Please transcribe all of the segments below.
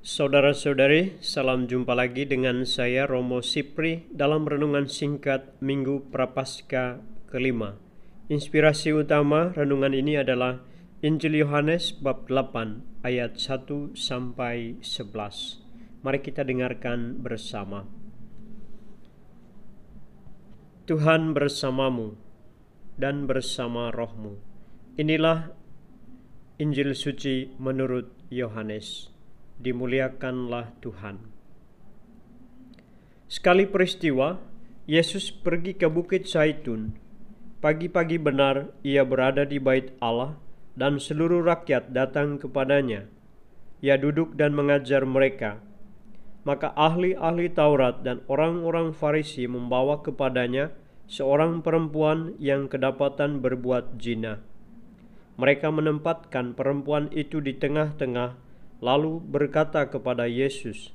Saudara-saudari, salam jumpa lagi dengan saya Romo Sipri dalam renungan singkat Minggu Prapaskah kelima. Inspirasi utama renungan ini adalah Injil Yohanes bab 8 ayat 1 sampai 11. Mari kita dengarkan bersama. Tuhan bersamamu dan bersama rohmu. Inilah Injil suci menurut Yohanes. Dimuliakanlah Tuhan. Sekali peristiwa, Yesus pergi ke Bukit Zaitun. Pagi-pagi benar ia berada di bait Allah dan seluruh rakyat datang kepadanya. Ia duduk dan mengajar mereka. Maka ahli-ahli Taurat dan orang-orang Farisi membawa kepadanya seorang perempuan yang kedapatan berbuat zina. Mereka menempatkan perempuan itu di tengah-tengah, lalu berkata kepada Yesus,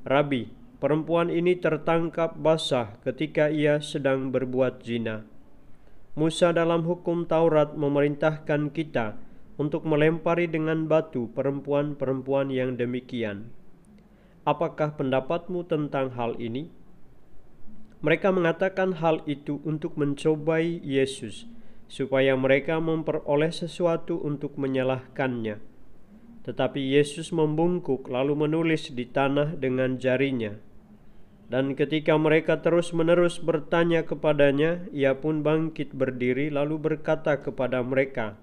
"Rabi, perempuan ini tertangkap basah ketika ia sedang berbuat zina. Musa dalam hukum Taurat memerintahkan kita untuk melempari dengan batu perempuan-perempuan yang demikian. Apakah pendapatmu tentang hal ini?" Mereka mengatakan hal itu untuk mencobai Yesus, supaya mereka memperoleh sesuatu untuk menyalahkannya. Tetapi Yesus membungkuk lalu menulis di tanah dengan jarinya. Dan ketika mereka terus-menerus bertanya kepadanya, ia pun bangkit berdiri lalu berkata kepada mereka,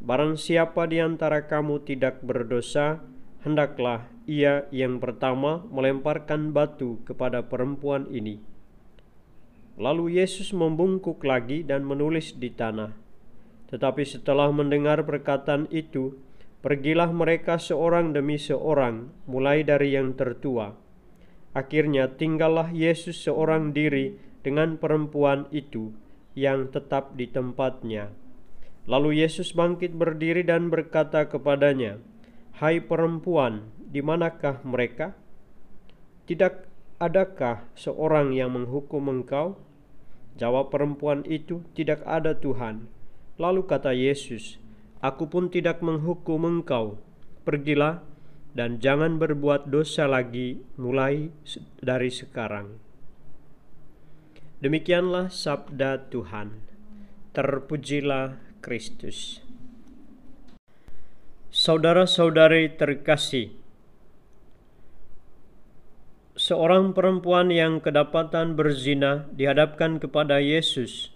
"Barang siapa di antara kamu tidak berdosa, hendaklah ia yang pertama melemparkan batu kepada perempuan ini." Lalu Yesus membungkuk lagi dan menulis di tanah. Tetapi setelah mendengar perkataan itu, pergilah mereka seorang demi seorang, mulai dari yang tertua. Akhirnya tinggallah Yesus seorang diri dengan perempuan itu yang tetap di tempatnya. Lalu Yesus bangkit berdiri dan berkata kepadanya, "Hai perempuan, di manakah mereka? Tidak adakah seorang yang menghukum engkau?" Jawab perempuan itu, "Tidak ada, Tuhan." Lalu kata Yesus, "Aku pun tidak menghukum engkau. Pergilah dan jangan berbuat dosa lagi mulai dari sekarang." Demikianlah sabda Tuhan. Terpujilah Kristus. Saudara-saudari terkasih, seorang perempuan yang kedapatan berzina dihadapkan kepada Yesus,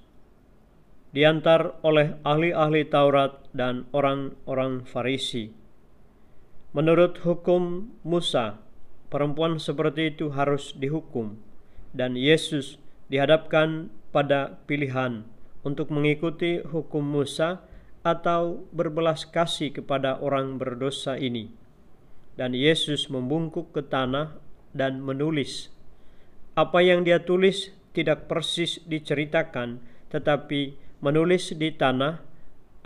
diantar oleh ahli-ahli Taurat dan orang-orang Farisi. Menurut hukum Musa, perempuan seperti itu harus dihukum, dan Yesus dihadapkan pada pilihan untuk mengikuti hukum Musa atau berbelas kasih kepada orang berdosa ini. Dan Yesus membungkuk ke tanah dan menulis. Apa yang dia tulis tidak persis diceritakan, tetapi menulis di tanah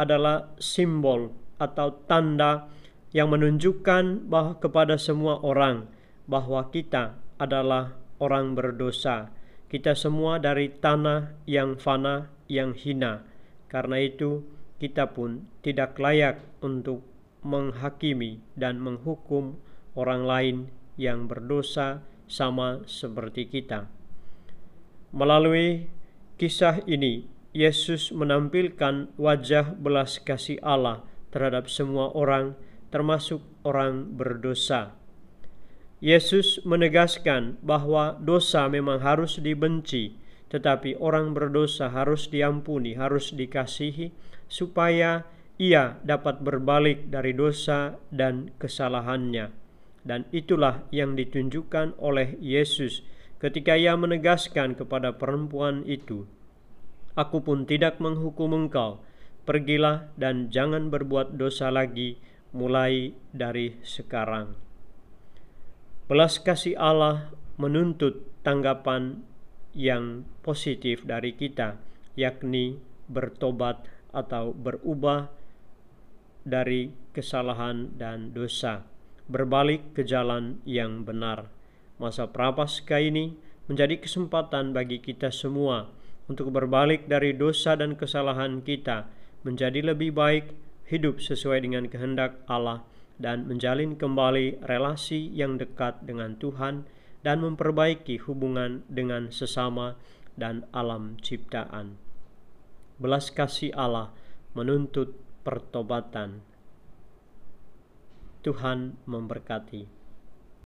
adalah simbol atau tanda yang menunjukkan bahwa kepada semua orang bahwa kita adalah orang berdosa. Kita semua dari tanah yang fana, yang hina. Karena itu kita pun tidak layak untuk menghakimi dan menghukum orang lain yang berdosa sama seperti kita. Melalui kisah ini, Yesus menampilkan wajah belas kasih Allah terhadap semua orang, termasuk orang berdosa. Yesus menegaskan bahwa dosa memang harus dibenci, tetapi orang berdosa harus diampuni, harus dikasihi, supaya ia dapat berbalik dari dosa dan kesalahannya. Dan itulah yang ditunjukkan oleh Yesus ketika ia menegaskan kepada perempuan itu, "Aku pun tidak menghukum engkau. Pergilah dan jangan berbuat dosa lagi mulai dari sekarang." Belas kasih Allah menuntut tanggapan yang positif dari kita, yakni bertobat atau berubah dari kesalahan dan dosa, berbalik ke jalan yang benar. Masa Prapaskah ini menjadi kesempatan bagi kita semua untuk berbalik dari dosa dan kesalahan kita menjadi lebih baik, hidup sesuai dengan kehendak Allah, dan menjalin kembali relasi yang dekat dengan Tuhan dan memperbaiki hubungan dengan sesama dan alam ciptaan. Belas kasih Allah menuntut pertobatan. Tuhan memberkati.